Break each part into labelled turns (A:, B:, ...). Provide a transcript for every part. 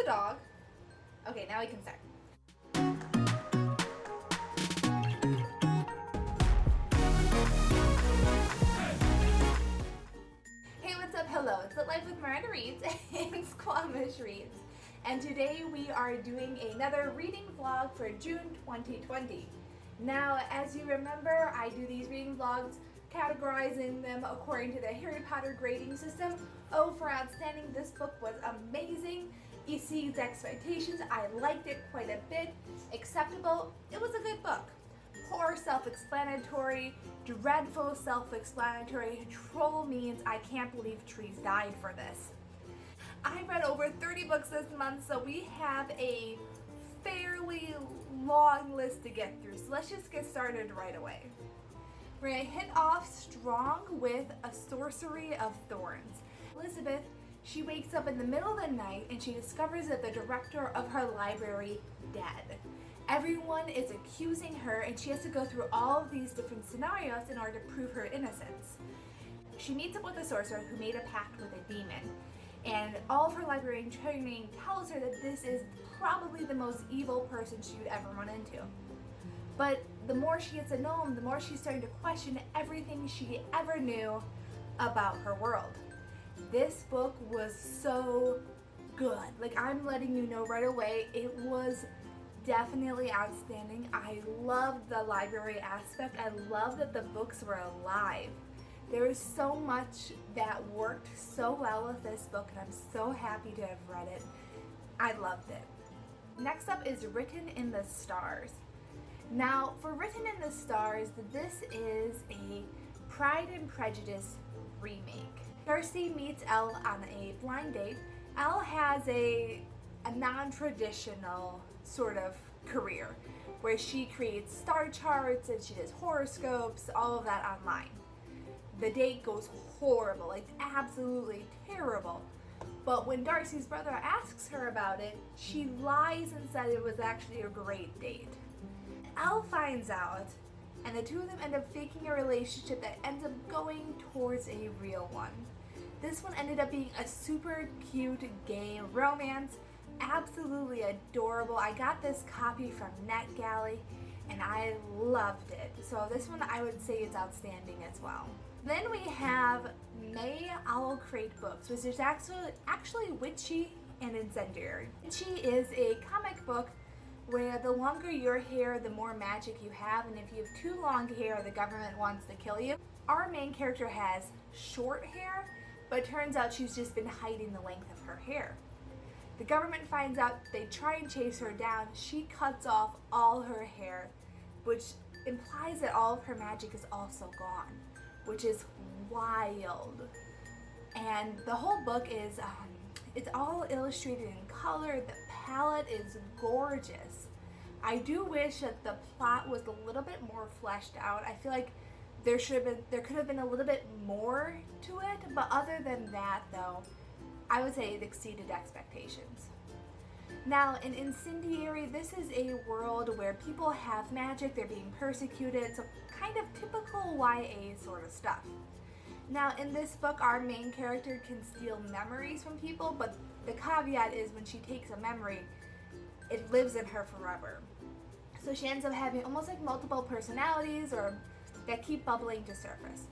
A: dog. Okay, now we can start. Hey, what's up? Hello, it's Lit Life with Miranda Reads and Squamish Reads. And today we are doing another reading vlog for June 2020. Now, as you remember, I do these reading vlogs categorizing them according to the Harry Potter grading system. Oh, for outstanding, this book was amazing. Exceeds expectations. I liked it quite a bit. Acceptable. It was a good book. Poor, self-explanatory. Dreadful, self-explanatory. Troll means I can't believe trees died for this. I read over 30 books this month, so we have a fairly long list to get through. So let's just get started right away. We're going to hit off strong with A Sorcery of Thorns. Elizabeth, she wakes up in the middle of the night and she discovers that the director of her library dead. Everyone is accusing her and she has to go through all of these different scenarios in order to prove her innocence. She meets up with a sorcerer who made a pact with a demon. And all of her librarian training tells her that this is probably the most evil person she would ever run into. But the more she gets to know him, the more she's starting to question everything she ever knew about her world. This book was so good. Like, I'm letting you know right away, it was definitely outstanding. I loved the library aspect. I loved that the books were alive. There is so much that worked so well with this book, and I'm so happy to have read it. I loved it. Next up is Written in the Stars. Now, for Written in the Stars, this is a Pride and Prejudice remake. Darcy meets Elle on a blind date. Elle has a non-traditional sort of career where she creates star charts and she does horoscopes, all of that online. The date goes horrible, like absolutely terrible. But when Darcy's brother asks her about it, she lies and said it was actually a great date. Elle finds out, and the two of them end up faking a relationship that ends up going towards a real one. This one ended up being a super cute gay romance, absolutely adorable. I got this copy from NetGalley, and I loved it. So this one I would say is outstanding as well. Then we have May Owl Crate Books, which is actually Witchy and Incendiary. Witchy is a comic book where the longer your hair, the more magic you have, and if you have too long hair, the government wants to kill you. Our main character has short hair, but it turns out she's just been hiding the length of her hair. The government finds out, they try and chase her down, she cuts off all her hair, which implies that all of her magic is also gone, which is wild. And the whole book is, it's all illustrated in color. The palette is gorgeous. I do wish that the plot was a little bit more fleshed out. I feel like there could have been a little bit more to it, but other than that though, I would say it exceeded expectations. Now, in Incendiary, this is a world where people have magic, they're being persecuted, so kind of typical YA sort of stuff. Now, in this book, our main character can steal memories from people, but the caveat is when she takes a memory, it lives in her forever. So she ends up having almost like multiple personalities or that keep bubbling to surface.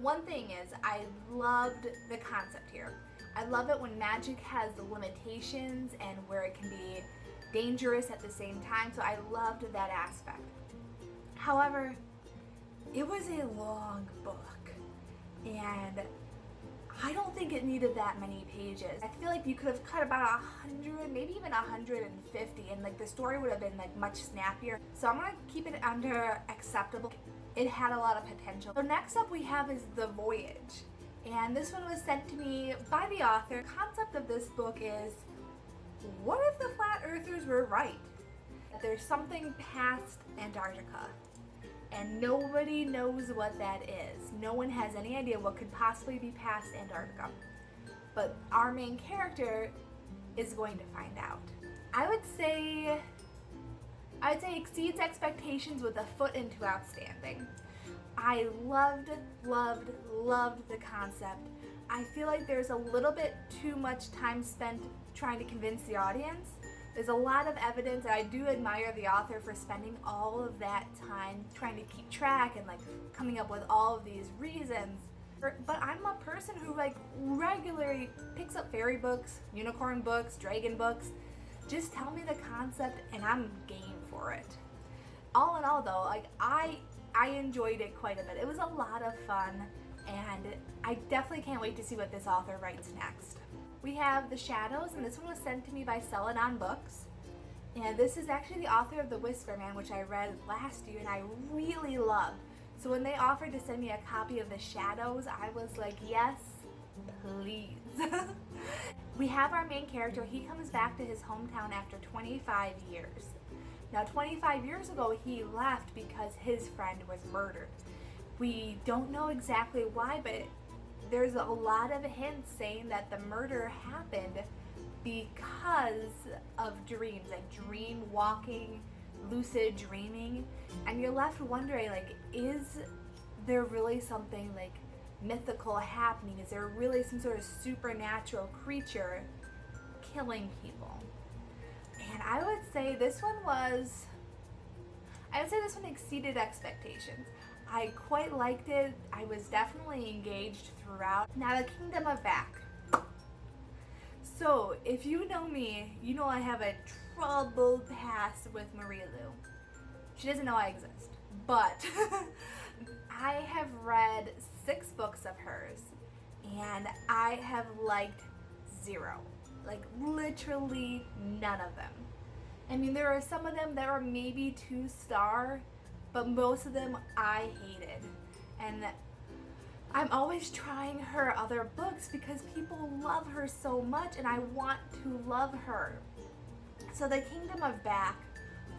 A: One thing is, I loved the concept here. I love it when magic has the limitations and where it can be dangerous at the same time, so I loved that aspect. However, it was a long book, and I don't think it needed that many pages. I feel like you could have cut about 100, maybe even 150, and like the story would have been like much snappier. So I'm gonna keep it under acceptable. It had a lot of potential. So next up we have is The Voyage. And this one was sent to me by the author. The concept of this book is, what if the flat earthers were right? There's something past Antarctica, and nobody knows what that is. No one has any idea what could possibly be past Antarctica. But our main character is going to find out. I would say exceeds expectations with a foot into outstanding. I loved the concept. I feel like there's a little bit too much time spent trying to convince the audience. There's a lot of evidence, and I do admire the author for spending all of that time trying to keep track and like coming up with all of these reasons. But I'm a person who like regularly picks up fairy books, unicorn books, dragon books. Just tell me the concept and I'm game for it. All in all though, like I enjoyed it quite a bit. It was a lot of fun, and I definitely can't wait to see what this author writes next. We have The Shadows, and this one was sent to me by Celadon Books. And this is actually the author of The Whisper Man, which I read last year and I really loved. So when they offered to send me a copy of The Shadows, I was like, yes, please. We have our main character. He comes back to his hometown after 25 years. Now, 25 years ago, he left because his friend was murdered. We don't know exactly why, but there's a lot of hints saying that the murder happened because of dreams, like dream walking, lucid dreaming, and you're left wondering, like, is there really something like mythical happening? Is there really some sort of supernatural creature killing people? And I would say this one exceeded expectations. I quite liked it. I was definitely engaged throughout. Now, The Kingdom of Back. So, if you know me, you know I have a troubled past with Marie Lou. She doesn't know I exist. But I have read 6 books of hers, and I have liked 0. Like, literally none of them. I mean, there are some of them that are maybe 2-star, but most of them I hated. And I'm always trying her other books because people love her so much and I want to love her. So The Kingdom of Back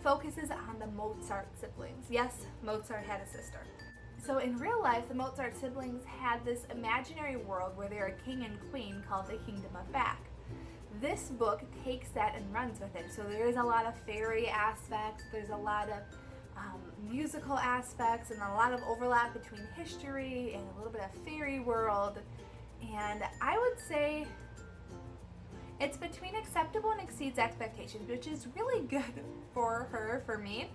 A: focuses on the Mozart siblings. Yes, Mozart had a sister. So in real life, the Mozart siblings had this imaginary world where they're a king and queen called the Kingdom of Back. This book takes that and runs with it. So there is a lot of fairy aspects, there's a lot of musical aspects, and a lot of overlap between history and a little bit of fairy world. And I would say it's between acceptable and exceeds expectations, which is really good for me.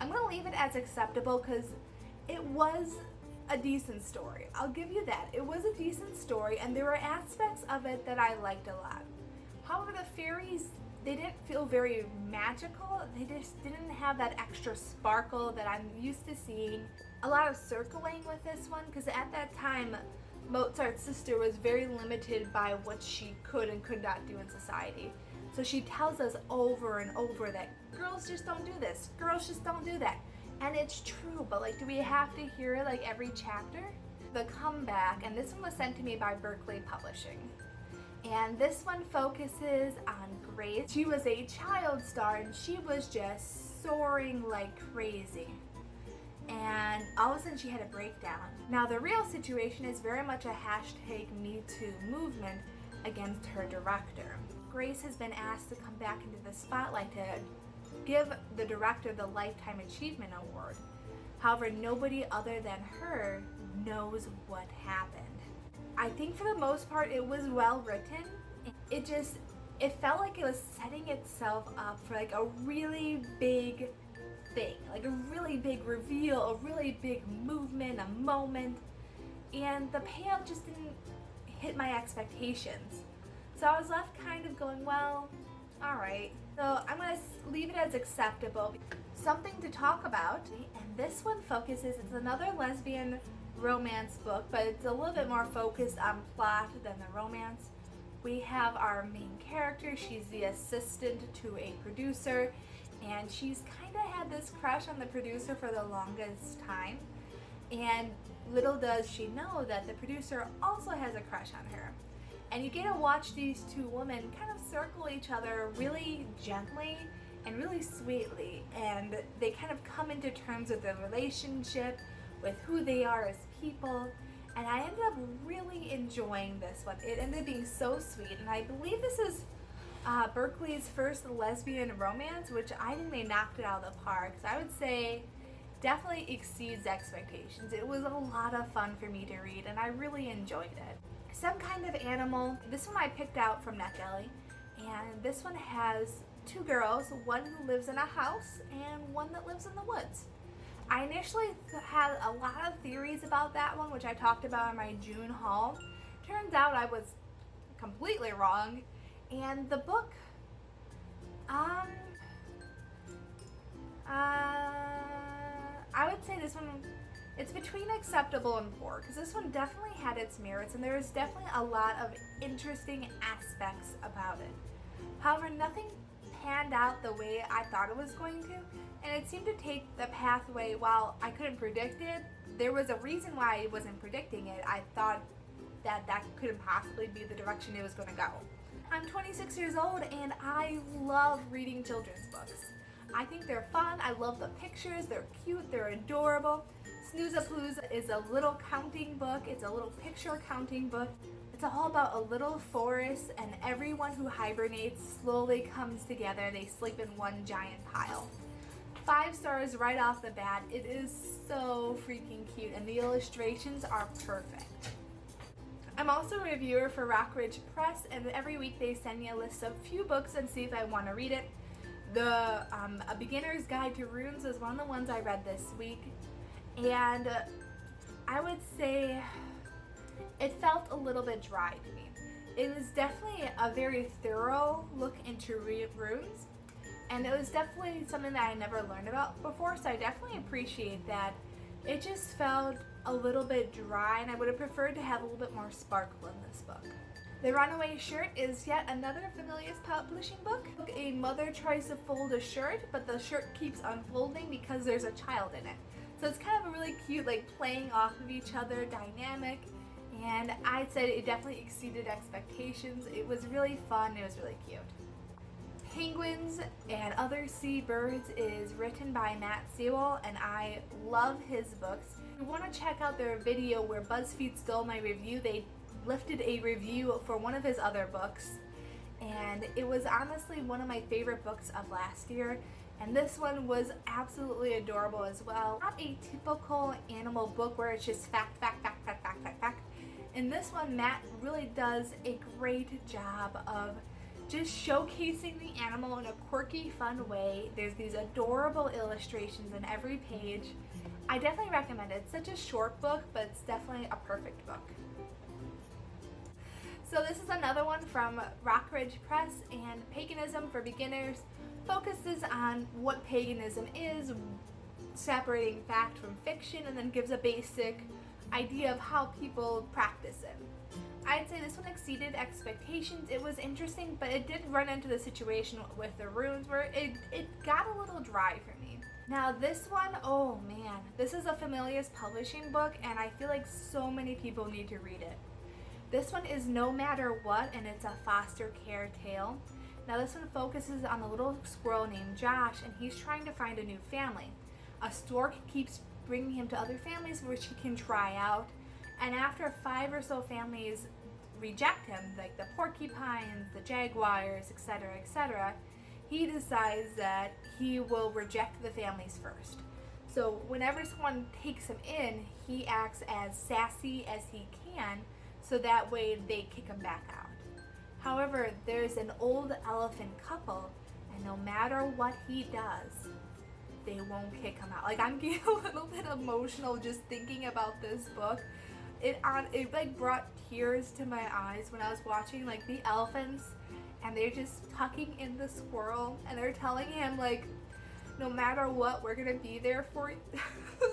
A: I'm going to leave it as acceptable because it was a decent story. I'll give you that. It was a decent story, and there were aspects of it that I liked a lot. However, the fairies, they didn't feel very magical. They just didn't have that extra sparkle that I'm used to seeing. A lot of circling with this one, because at that time, Mozart's sister was very limited by what she could and could not do in society. So she tells us over and over that girls just don't do this, girls just don't do that. And it's true, but like, do we have to hear it like every chapter? The Comeback, and this one was sent to me by Berkeley Publishing. And this one focuses on Grace. She was a child star and she was just soaring like crazy. And all of a sudden she had a breakdown. Now the real situation is very much a #MeToo movement against her director. Grace has been asked to come back into the spotlight to give the director the Lifetime Achievement Award. However, nobody other than her knows what happened. I think for the most part it was well written. It felt like it was setting itself up for like a really big thing, like a really big reveal, a really big movement, a moment, and the payout just didn't hit my expectations. So I was left kind of going, well, alright. So I'm going to leave it as acceptable. Something to talk about, and this one focuses, it's another lesbian romance book, but it's a little bit more focused on plot than the romance. We have our main character. She's the assistant to a producer, and she's kind of had this crush on the producer for the longest time. And little does she know that the producer also has a crush on her. And you get to watch these two women kind of circle each other really gently and really sweetly, and they kind of come into terms with their relationship, with who they are as people, and I ended up really enjoying this one. It ended up being so sweet, and I believe this is Berkeley's first lesbian romance, which I think they knocked it out of the park. So I would say definitely exceeds expectations. It was a lot of fun for me to read, and I really enjoyed it. Some Kind of Animal, this one I picked out from NetGalley, and this one has two girls, one who lives in a house and one that lives in the woods. I initially had a lot of theories about that one, which I talked about in my June haul. Turns out I was completely wrong, and the book, I would say this one, it's between acceptable and poor, because this one definitely had its merits, and there is definitely a lot of interesting aspects about it. However, nothing panned out the way I thought it was going to, and it seemed to take the pathway. While I couldn't predict it, there was a reason why I wasn't predicting it. I thought that couldn't possibly be the direction it was going to go. I'm 26 years old and I love reading children's books. I think they're fun. I love the pictures. They're cute. They're adorable. Snoozapalooza is a little counting book. It's a little picture counting book. It's all about a little forest, and everyone who hibernates slowly comes together. They sleep in one giant pile. 5 stars right off the bat. It is so freaking cute, and the illustrations are perfect. I'm also a reviewer for Rockridge Press, and every week they send me a list of few books and see if I want to read it. A Beginner's Guide to Runes was one of the ones I read this week, and I would say it felt a little bit dry to me. It was definitely a very thorough look into runes, and it was definitely something that I never learned about before, so I definitely appreciate that. It just felt a little bit dry, and I would have preferred to have a little bit more sparkle in this book. The Runaway Shirt is yet another Familius Publishing book. A mother tries to fold a shirt, but the shirt keeps unfolding because there's a child in it. So it's kind of a really cute, like, playing off of each other dynamic, and I'd say it definitely exceeded expectations. It was really fun. It was really cute. Penguins and Other Sea Birds is written by Matt Sewell, and I love his books. If you want to check out their video where BuzzFeed stole my review, they lifted a review for one of his other books, and it was honestly one of my favorite books of last year, and this one was absolutely adorable as well. Not a typical animal book where it's just fact, fact, fact, fact, fact, fact, fact. In this one, Matt really does a great job of just showcasing the animal in a quirky, fun way. There's these adorable illustrations in every page. I definitely recommend it. It's such a short book, but it's definitely a perfect book. So this is another one from Rockridge Press, and Paganism for Beginners focuses on what paganism is, separating fact from fiction, and then gives a basic idea of how people practice it. I'd say this one exceeded expectations. It was interesting, but it did run into the situation with the runes where it got a little dry for me. Now this one, oh man, this is a Familius Publishing book, and I feel like so many people need to read it. This one is No Matter What, and it's a foster care tale. Now this one focuses on a little squirrel named Josh, and he's trying to find a new family. A stork keeps bringing him to other families which he can try out, and after 5 or so families reject him, like the porcupines, the jaguars, etc., he decides that he will reject the families first. So whenever someone takes him in, he acts as sassy as he can, so that way they kick him back out. However, there's an old elephant couple, and no matter what he does, they won't kick him out. Like, I'm getting a little bit emotional just thinking about this book. It like brought tears to my eyes when I was watching, like, the elephants, and they're just tucking in the squirrel, and they're telling him, like, no matter what, we're gonna be there for you.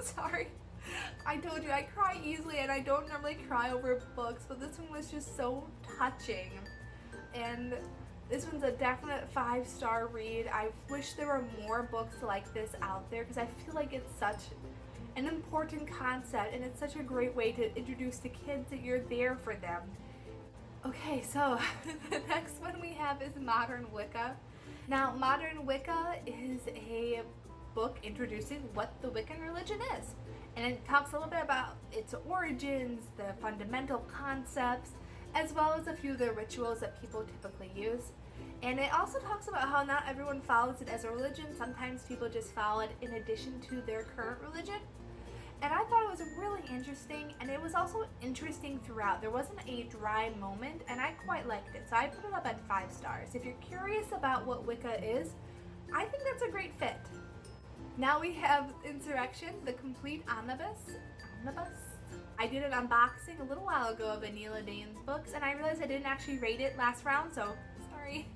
A: Sorry. I told you I cry easily, and I don't normally cry over books, but this one was just so touching. And this one's a definite 5-star read. I wish there were more books like this out there, because I feel like it's such an important concept, and it's such a great way to introduce to kids that you're there for them. Okay, so the next one we have is Modern Wicca. Now, Modern Wicca is a book introducing what the Wiccan religion is. And it talks a little bit about its origins, the fundamental concepts, as well as a few of the rituals that people typically use. And it also talks about how not everyone follows it as a religion. Sometimes people just follow it in addition to their current religion. And I thought it was really interesting, and it was also interesting throughout. There wasn't a dry moment, and I quite liked it. So I put it up at 5 stars. If you're curious about what Wicca is, I think that's a great fit. Now we have Insurrection, the complete omnibus. I did an unboxing a little while ago of Anela Deen's books, and I realized I didn't actually rate it last round, so sorry.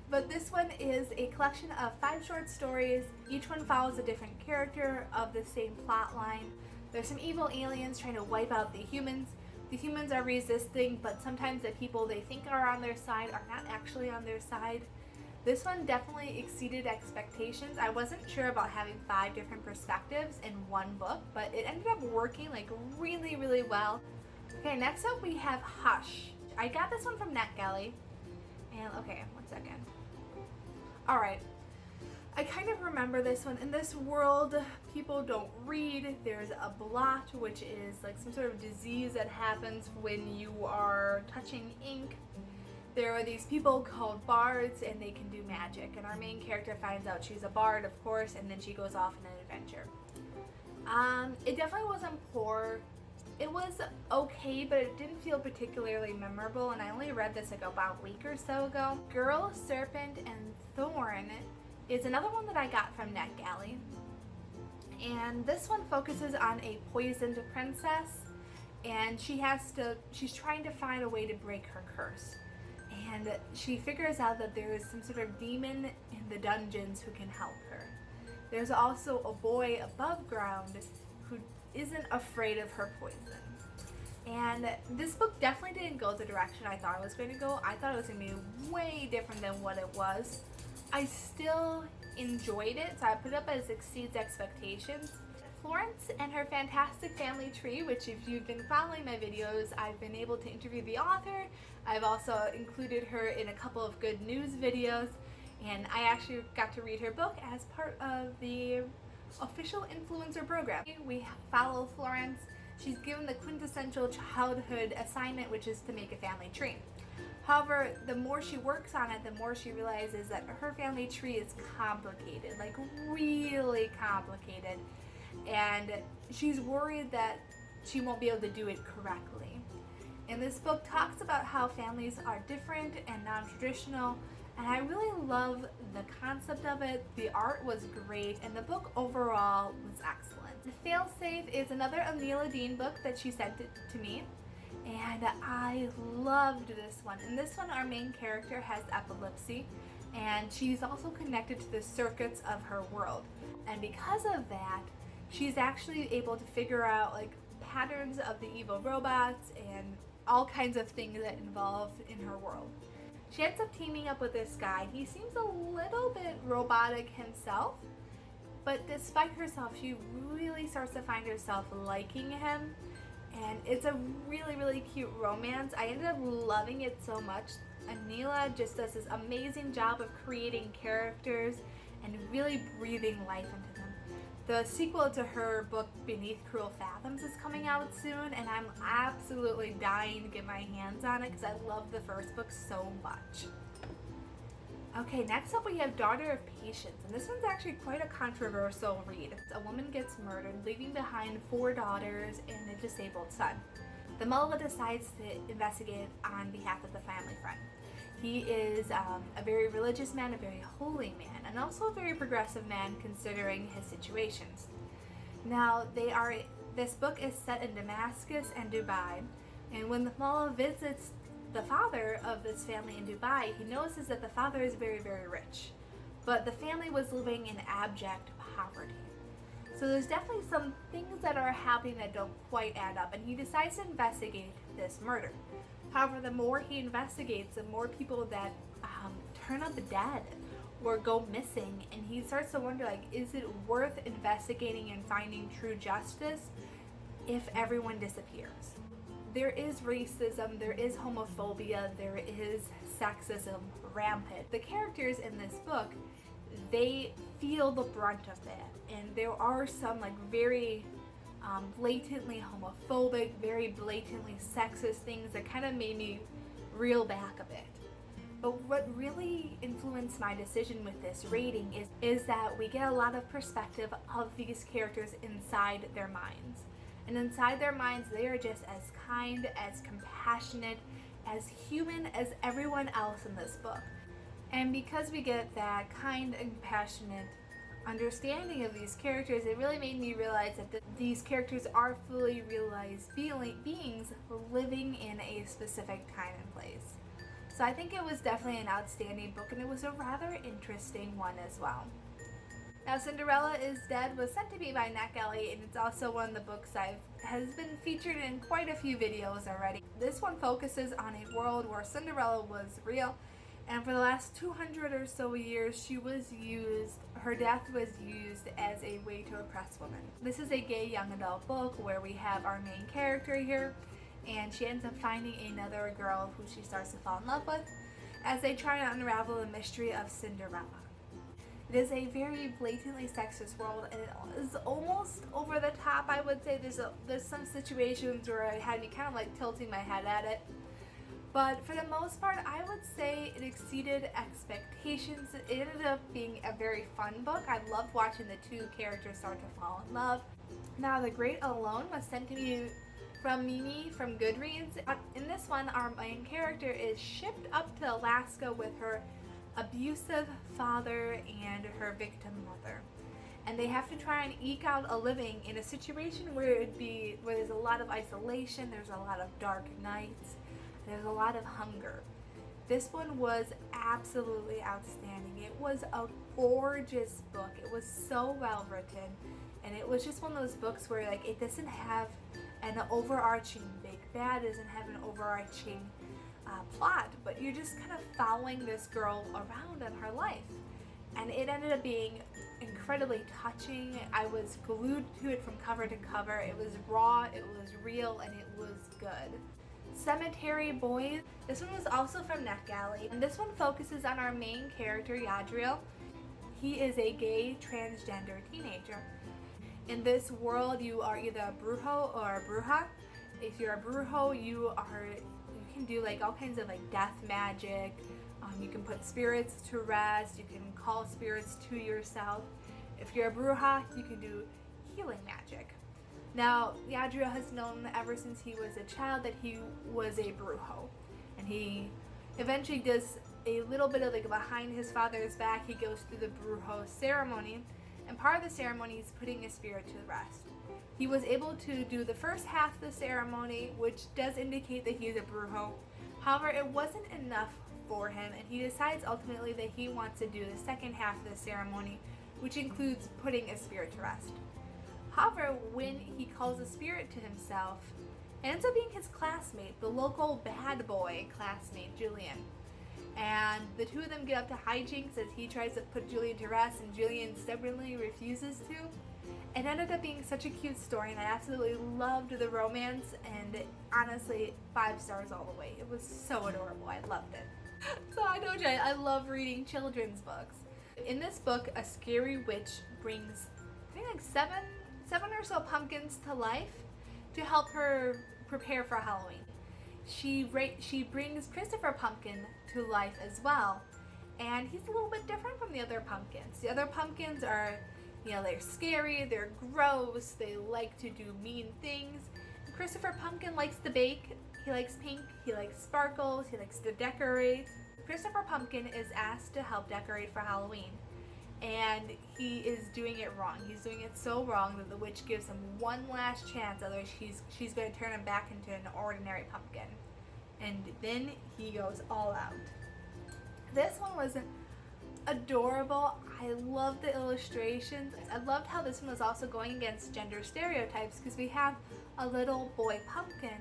A: But this one is a collection of 5 short stories. Each one follows a different character of the same plot line. There's some evil aliens trying to wipe out the humans. The humans are resisting, but sometimes the people they think are on their side are not actually on their side. This one definitely exceeded expectations. I wasn't sure about having 5 different perspectives in one book, but it ended up working like really, really well. Okay, next up we have Hush. I got this one from NetGalley. And okay, one second. Alright, I kind of remember this one. In this world, people don't read. There's a blot, which is like some sort of disease that happens when you are touching ink. There are these people called bards, and they can do magic. And our main character finds out she's a bard, of course, and then she goes off on an adventure. It definitely wasn't poor. It was okay, but it didn't feel particularly memorable, and I only read this like about a week or so ago. Girl, Serpent, and Thorn is another one that I got from NetGalley. And this one focuses on a poisoned princess, and she's trying to find a way to break her curse. And she figures out that there is some sort of demon in the dungeons who can help her. There's also a boy above ground who isn't afraid of her poison. And this book definitely didn't go the direction I thought it was going to go. I thought it was going to be way different than what it was. I still enjoyed it, so I put it up as exceeds expectations. Florence and her fantastic family tree, which if you've been following my videos, I've been able to interview the author. I've also included her in a couple of good news videos, and I actually got to read her book as part of the official influencer program. We follow Florence. She's given the quintessential childhood assignment, which is to make a family tree. However, the more she works on it, the more she realizes that her family tree is complicated, like really complicated. And she's worried that she won't be able to do it correctly. And this book talks about how families are different and non-traditional, and I really love the concept of it. The art was great, and the book overall was excellent. Failsafe is another Anela Deen book that she sent it to me, and I loved this one. In this one, our main character has epilepsy, and she's also connected to the circuits of her world. And because of that, she's actually able to figure out like patterns of the evil robots and all kinds of things that involve in her world. She ends up teaming up with this guy. He seems a little bit robotic himself, but despite herself, she really starts to find herself liking him, and it's a really, really cute romance. I ended up loving it so much. Anela just does this amazing job of creating characters and really breathing life into them. The sequel to her book, Beneath Cruel Fathoms, is coming out soon, and I'm absolutely dying to get my hands on it because I love the first book so much. Okay, next up we have Daughter of Patience, and this one's actually quite a controversial read. A woman gets murdered, leaving behind 4 daughters and a disabled son. The Mullah decides to investigate on behalf of the family friend. He is a very religious man, a very holy man, and also a very progressive man considering his situations. Now, this book is set in Damascus and Dubai, and when the Mullah visits the father of this family in Dubai, he notices that the father is very, very rich, but the family was living in abject poverty. So there's definitely some things that are happening that don't quite add up, and he decides to investigate this murder. However, the more he investigates, the more people that turn up dead or go missing, and he starts to wonder, like, is it worth investigating and finding true justice if everyone disappears? There is racism, there is homophobia, there is sexism rampant. The characters in this book, they feel the brunt of that, and there are some like very blatantly homophobic, very blatantly sexist things that kind of made me reel back a bit. But what really influenced my decision with this rating is that we get a lot of perspective of these characters inside their minds. And inside their minds, they are just as kind, as compassionate, as human as everyone else in this book. And because we get that kind and compassionate understanding of these characters, it really made me realize that these characters are fully realized beings living in a specific time and place. So I think it was definitely an outstanding book, and it was a rather interesting one as well. Now, Cinderella is Dead was sent to me by NetGalley, and it's also one of the books has been featured in quite a few videos already. This one focuses on a world where Cinderella was real, and for the last 200 or so years, her death was used as a way to oppress women. This is a gay young adult book where we have our main character here, and she ends up finding another girl who she starts to fall in love with as they try to unravel the mystery of Cinderella. It is a very blatantly sexist world, and it is almost over the top. I would say there's some situations where it had me kind of like tilting my head at it. But for the most part, I would say it exceeded expectations. It ended up being a very fun book. I loved watching the two characters start to fall in love. Now, The Great Alone was sent to me from Mimi from Goodreads. In this one, our main character is shipped up to Alaska with her abusive father and her victim mother. And they have to try and eke out a living in a situation where there's a lot of isolation, there's a lot of dark nights, there's a lot of hunger. This one was absolutely outstanding. It was a gorgeous book. It was so well written, and it was just one of those books where like it doesn't have an overarching big bad, doesn't have an overarching plot, but you're just kind of following this girl around in her life. And it ended up being incredibly touching. I was glued to it from cover to cover. It was raw, it was real, and it was good. Cemetery Boys. This one was also from NetGalley, and this one focuses on our main character, Yadriel. He is a gay transgender teenager. In this world, you are either a brujo or a bruja. If you're a brujo, you can do like all kinds of like death magic. You can put spirits to rest. You can call spirits to yourself. If you're a bruja, you can do healing magic. Now, Yadriel has known ever since he was a child that he was a brujo, and he eventually does a little bit of like behind his father's back. He goes through the brujo ceremony, and part of the ceremony is putting a spirit to rest. He was able to do the first half of the ceremony, which does indicate that he's a brujo. However, it wasn't enough for him, and he decides ultimately that he wants to do the second half of the ceremony, which includes putting a spirit to rest. However, when he calls a spirit to himself, it ends up being his classmate, the local bad boy classmate, Gilliam. And the two of them get up to hijinks as he tries to put Gilliam to rest, and Gilliam stubbornly refuses to. It ended up being such a cute story, and I absolutely loved the romance, and honestly, 5 stars all the way. It was so adorable. I loved it. So I told you, I love reading children's books. In this book, a scary witch brings, I think like seven or so pumpkins to life to help her prepare for Halloween. She brings Christopher Pumpkin to life as well, and he's a little bit different from the other pumpkins. The other pumpkins are, they're scary, they're gross, they like to do mean things. And Christopher Pumpkin likes to bake, he likes pink, he likes sparkles, he likes to decorate. Christopher Pumpkin is asked to help decorate for Halloween, and he is doing it wrong. He's doing it so wrong that the witch gives him one last chance, otherwise she's going to turn him back into an ordinary pumpkin. And then he goes all out. This one was adorable. I loved the illustrations. I loved how this one was also going against gender stereotypes, because we have a little boy pumpkin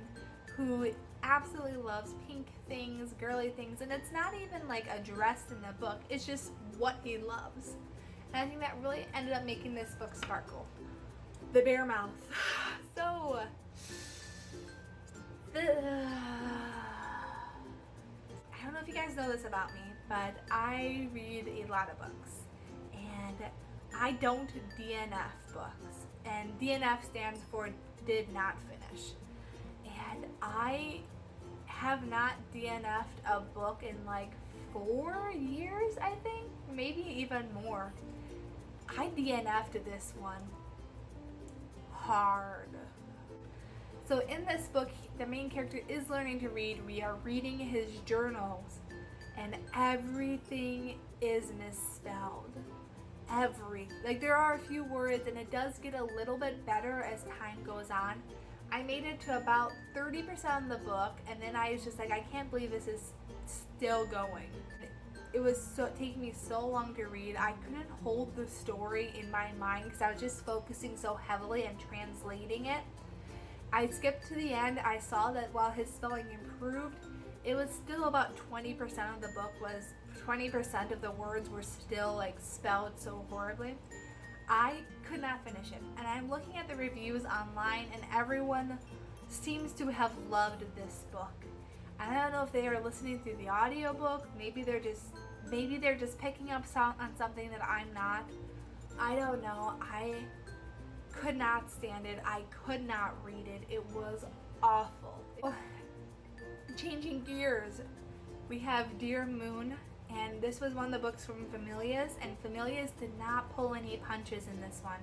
A: who absolutely loves pink things, girly things, and it's not even like addressed in the book. It's just what he loves. And I think that really ended up making this book sparkle. The Bearmouth. So, I don't know if you guys know this about me, but I read a lot of books, and I don't DNF books, and DNF stands for did not finish. And I have not DNF'd a book in like 4 years, I think, maybe even more. I DNF'd this one hard. So in this book, the main character is learning to read. We are reading his journals, and everything is misspelled. Like, there are a few words, and it does get a little bit better as time goes on. I made it to about 30% of the book, and then I was just like, I can't believe this is still going. It was taking me so long to read. I couldn't hold the story in my mind because I was just focusing so heavily and translating it. I skipped to the end. I saw that while his spelling improved, it was still about 20% of the book 20% of the words were still like spelled so horribly. I could not finish it. And I'm looking at the reviews online, and everyone seems to have loved this book. And I don't know if they are listening through the audiobook. Maybe they're just picking up on something that I'm not. I don't know. I could not stand it. I could not read it. It was awful. Changing gears, we have Dear Moon, and this was one of the books from Familias, and Familias did not pull any punches in this one.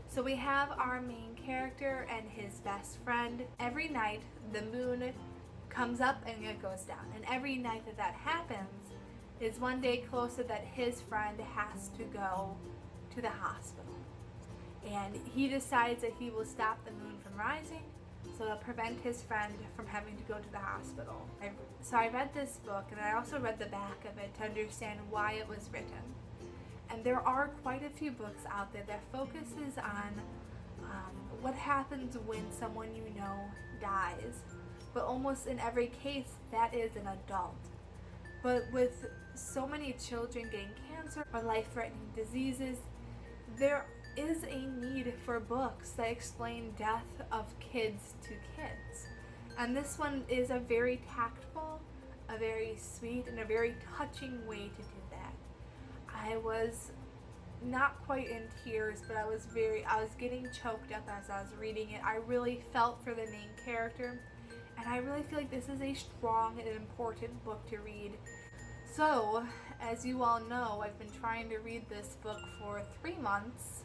A: So we have our main character and his best friend. Every night the moon comes up and it goes down, and every night that happens is one day closer that his friend has to go to the hospital, and he decides that he will stop the moon from rising so to prevent his friend from having to go to the hospital. So I read this book, and I also read the back of it to understand why it was written. And there are quite a few books out there that focuses on what happens when someone you know dies. But almost in every case, that is an adult. But with so many children getting cancer or life-threatening diseases, there is a need for books that explain death of kids to kids. And this one is a very tactful, a very sweet, and a very touching way to do that. I was not quite in tears, but I was getting choked up as I was reading it. I really felt for the main character, and I really feel like this is a strong and important book to read. So, as you all know, I've been trying to read this book for 3 months.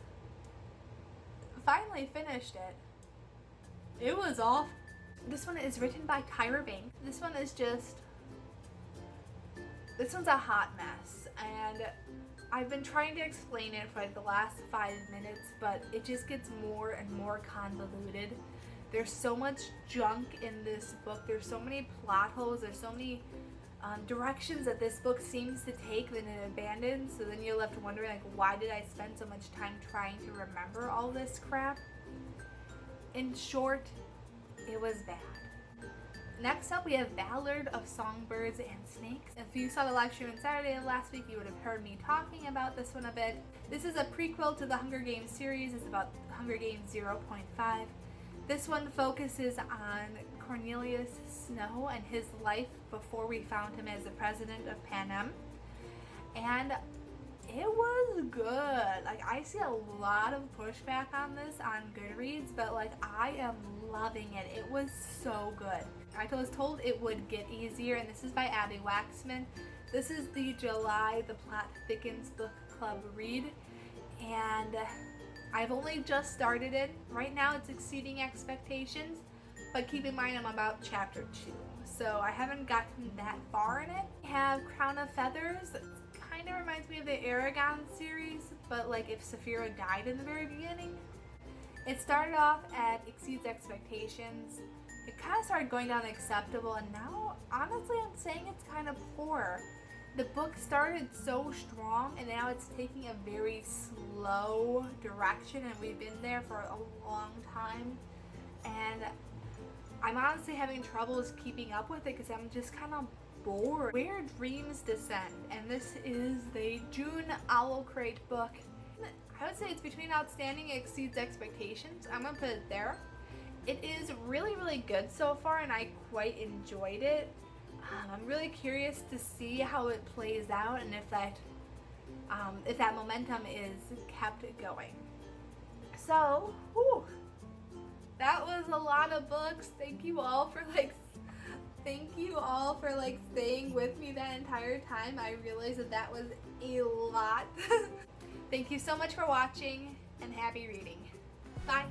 A: Finally finished it. It was awful. This one is written by Tyra Banks. This one's a hot mess, and I've been trying to explain it for like the last 5 minutes, but it just gets more and more convoluted. There's so much junk in this book. There's so many plot holes. There's so many directions that this book seems to take, then it abandons. So then you're left wondering, like, why did I spend so much time trying to remember all this crap? In short, it was bad. Next up, we have Ballad of Songbirds and Snakes. If you saw the live stream on Saturday of last week, you would have heard me talking about this one a bit. This is a prequel to the Hunger Games series. It's about Hunger Games 0.5. This one focuses on Cornelius Snow and his life before we found him as the president of Panem. And it was good. Like, I see a lot of pushback on this on Goodreads, but like, I am loving it. It was so good. I was told it would get easier, and this is by Abby Waxman. This is the July The Plot Thickens book club read, and I've only just started it. Right now it's exceeding expectations, but keep in mind I'm about chapter 2, so I haven't gotten that far in it. We have Crown of Feathers. It kind of reminds me of the Aragon series, but like if Saphira died in the very beginning. It started off at exceeds expectations. It kind of started going down acceptable, and now honestly I'm saying it's kind of poor. The book started so strong, and now it's taking a very slow direction, and we've been there for a long time, and I'm honestly having troubles keeping up with it because I'm just kind of bored. Where Dreams Descend, and this is the June Owl Crate book. I would say it's between outstanding and exceeds expectations. I'm gonna put it there. It is really, really good so far, and I quite enjoyed it. I'm really curious to see how it plays out, and if that momentum is kept going. So, whew, that was a lot of books. Thank you all for thank you all for like staying with me that entire time. I realized that that was a lot. Thank you so much for watching and happy reading. Bye.